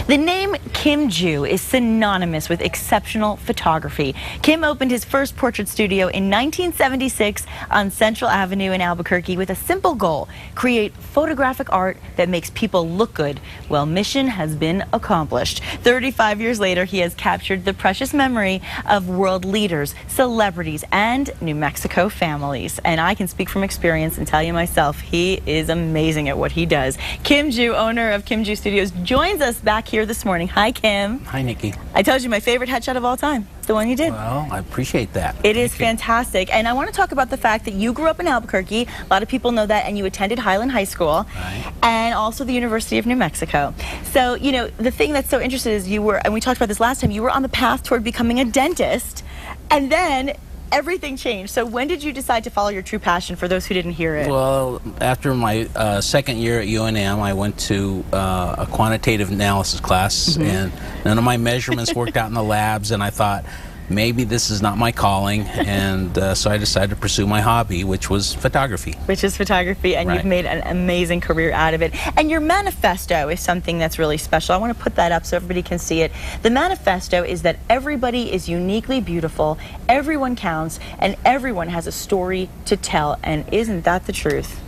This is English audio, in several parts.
The name Kim Ju is synonymous with exceptional photography. Kim opened his first portrait studio in 1976 on Central Avenue in Albuquerque with a simple goal: create photographic art that makes people look good. Well, mission has been accomplished. 35 years later, he has captured the precious memory of world leaders, celebrities, and New Mexico families. And I can speak from experience and tell you myself, he is amazing at what he does. Kim Ju, owner of Kim Ju Studios, joins us back here this morning. Hi, Kim. Hi, Nikki. I told you my favorite headshot of all time. It's the one you did. Well, I appreciate that. It is fantastic. And I want to talk about the fact that you grew up in Albuquerque. A lot of people know that. And you attended Highland High School. Right. And also the University of New Mexico. So, you know, the thing that's so interesting is you were, and we talked about this last time, you were on the path toward becoming a dentist. And then everything changed. So when did you decide to follow your true passion, for those who didn't hear it? Well, after my second year at UNM, I went to a quantitative analysis class, and none of my measurements worked out in the labs, and I thought, maybe this is not my calling, and so I decided to pursue my hobby, which was photography. Which is photography, and Right. You've made an amazing career out of it. And your manifesto is something that's really special. I want to put that up so everybody can see it. The manifesto is that everybody is uniquely beautiful, everyone counts, and everyone has a story to tell. And isn't that the truth?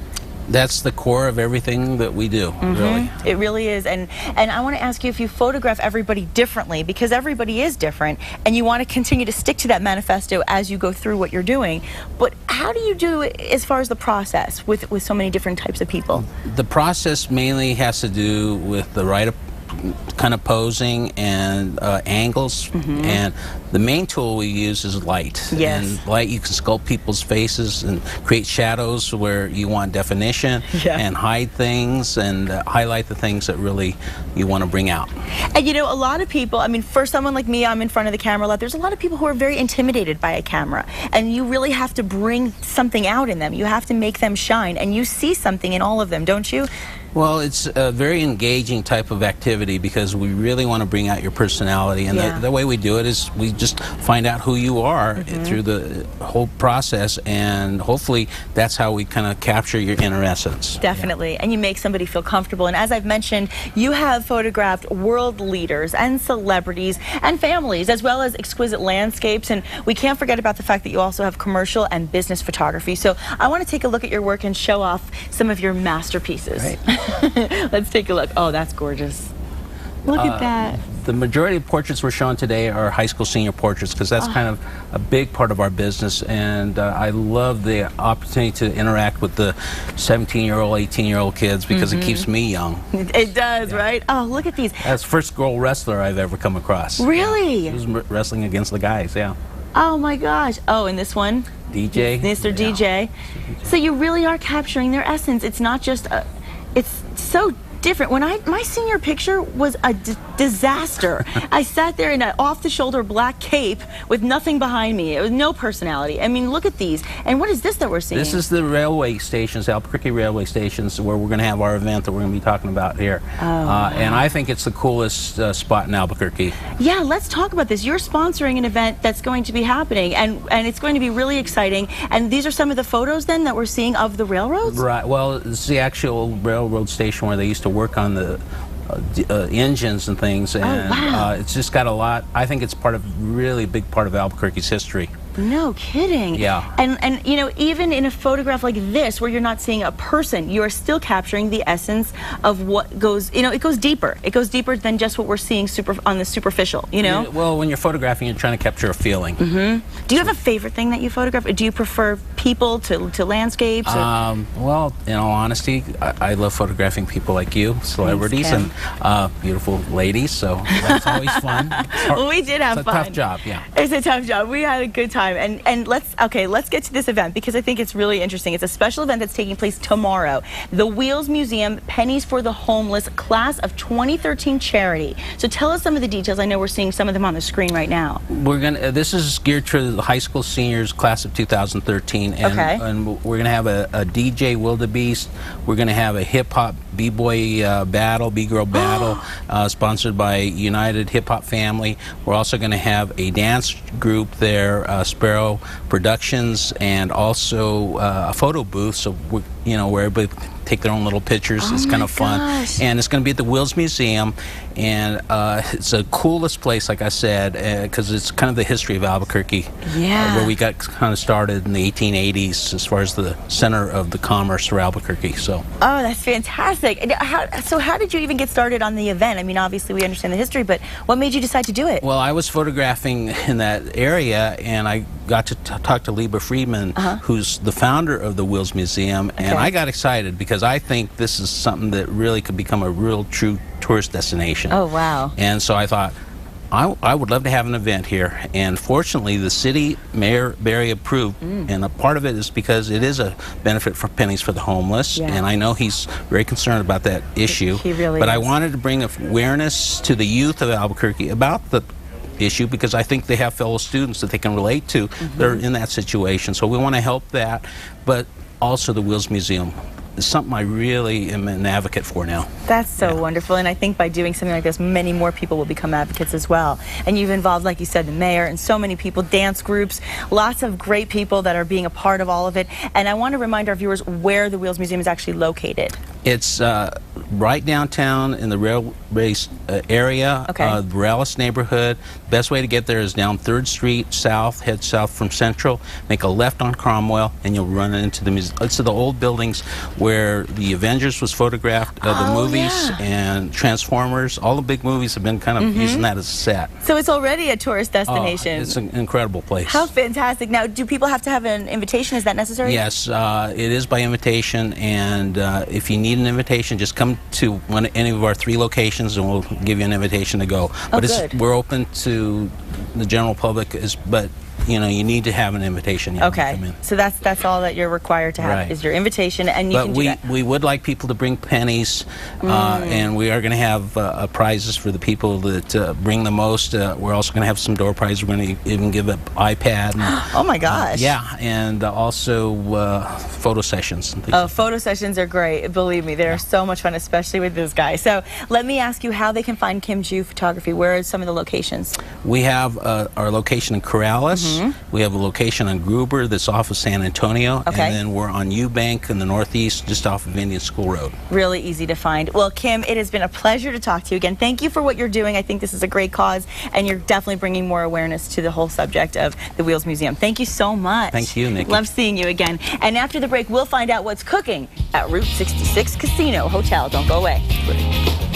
That's the core of everything that we do, really. It really is. And I want to ask you if you photograph everybody differently, because everybody is different, and you want to continue to stick to that manifesto as you go through what you're doing. But how do you do it as far as the process with so many different types of people? The process mainly has to do with the right kind of posing and angles, and the main tool we use is light. Yes. And light, you can sculpt people's faces and create shadows where you want definition, and hide things and highlight the things that really you want to bring out. And you know, a lot of people, I mean, for someone like me, I'm in front of the camera a lot. There's a lot of people who are very intimidated by a camera, and you really have to bring something out in them. You have to make them shine, and you see something in all of them, don't you? Well, it's a very engaging type of activity because we really want to bring out your personality, and the way we do it is we just find out who you are through the whole process, and hopefully that's how we kind of capture your inner essence. Definitely, and you make somebody feel comfortable. And as I've mentioned, you have photographed world leaders and celebrities and families, as well as exquisite landscapes, and we can't forget about the fact that you also have commercial and business photography. So I want to take a look at your work and show off some of your masterpieces. Right. Let's take a look. Oh, that's gorgeous. Look at that. The majority of portraits we're showing today are high school senior portraits because that's kind of a big part of our business, and I love the opportunity to interact with the 17-year-old, 18-year-old kids because it keeps me young. It does, right? Oh, look at these. That's the first girl wrestler I've ever come across. Really? She was wrestling against the guys, Oh my gosh. Oh, and this one? DJ. Mr. DJ. So you really are capturing their essence. It's not just it's so different. When my senior picture was a disaster. I sat there in an off-the-shoulder black cape with nothing behind me. It was no personality. I mean, look at these. And what is this that we're seeing? This is the railway stations, Albuquerque railway stations, where we're going to have our event that we're going to be talking about here. And I think it's the coolest spot in Albuquerque. Yeah, let's talk about this. You're sponsoring an event that's going to be happening, and it's going to be really exciting. And these are some of the photos then that we're seeing of the railroads? Right. Well, it's the actual railroad station where they used to work on the engines and things, and it's just got a lot. I think it's really big part of Albuquerque's history. No kidding. Yeah. And you know, even in a photograph like this, where you're not seeing a person, you are still capturing the essence of what goes, you know, it goes deeper. It goes deeper than just what we're seeing on the superficial, you know? Yeah, well, when you're photographing, you're trying to capture a feeling. Do you have a favorite thing that you photograph? Or do you prefer people to landscapes? Well, in all honesty, I love photographing people like you, celebrities, and beautiful ladies, so that's always fun. Well, we did have fun. It's a tough job, yeah. It's a tough job. We had a good time. And let's get to this event because I think it's really interesting. It's a special event that's taking place tomorrow. The Wheels Museum Pennies for the Homeless Class of 2013 charity. So tell us some of the details. I know we're seeing some of them on the screen right now. This is geared to the high school seniors class of 2013, and we're gonna have a DJ wildebeest. We're gonna have a hip hop b-boy battle, b-girl battle, sponsored by United Hip Hop Family. We're also gonna have a dance group there, Sparrow Productions, and also a photo booth, so you know, where everybody take their own little pictures. It's kind of fun. And it's going to be at the Wills Museum, and it's the coolest place, like I said, because it's kind of the history of Albuquerque, where we got kind of started in the 1880s as far as the center of the commerce for Albuquerque. So that's fantastic. So how did you even get started on the event? I mean, obviously we understand the history, but what made you decide to do it? Well, I was photographing in that area, and I got to talk to Liba Friedman, who's the founder of the Wills Museum, and I got excited because I think this is something that really could become a real true tourist destination. Oh, wow. And so I thought, I would love to have an event here, and fortunately the city mayor Barry approved, and a part of it is because it is a benefit for Pennies for the homeless, and I know he's very concerned about that issue. He really but is. I wanted to bring awareness to the youth of Albuquerque about the issue, because I think they have fellow students that they can relate to that are in that situation. So we want to help that, but also the Wills Museum is something I really am an advocate for now. That's so wonderful, and I think by doing something like this, many more people will become advocates as well. And you've involved, like you said, the mayor and so many people, dance groups, lots of great people that are being a part of all of it. And I want to remind our viewers where the Wills Museum is actually located. It's right downtown in the railway area, the Morales neighborhood. Best way to get there is down 3rd Street south, head south from Central, make a left on Cromwell, and you'll run into the museum. It's the old buildings where the Avengers was photographed, the movies and Transformers. All the big movies have been kind of using that as a set. So it's already a tourist destination. It's an incredible place. How fantastic. Now, do people have to have an invitation? Is that necessary? Yes, it is by invitation, and if you need an invitation, just come to any of our 3 locations and we'll give you an invitation to go. But we're open to the general public, but you know, you need to have an invitation. To come in. So that's all that you're required to have is your invitation, and you can do that. We would like people to bring pennies, and we are going to have prizes for the people that bring the most. We're also going to have some door prizes. We're going to even give an iPad. And, oh my gosh! And also photo sessions. And things photo sessions are great. Believe me, they're so much fun, especially with this guy. So let me ask you how they can find Kim Ju Photography. Where are some of the locations? We have our location in Corrales. We have a location on Gruber that's off of San Antonio, and then we're on Eubank in the northeast, just off of Indian School Road. Really easy to find. Well, Kim, it has been a pleasure to talk to you again. Thank you for what you're doing. I think this is a great cause, and you're definitely bringing more awareness to the whole subject of the Wills Museum. Thank you so much. Thank you, Nikki. Love seeing you again. And after the break, we'll find out what's cooking at Route 66 Casino Hotel. Don't go away.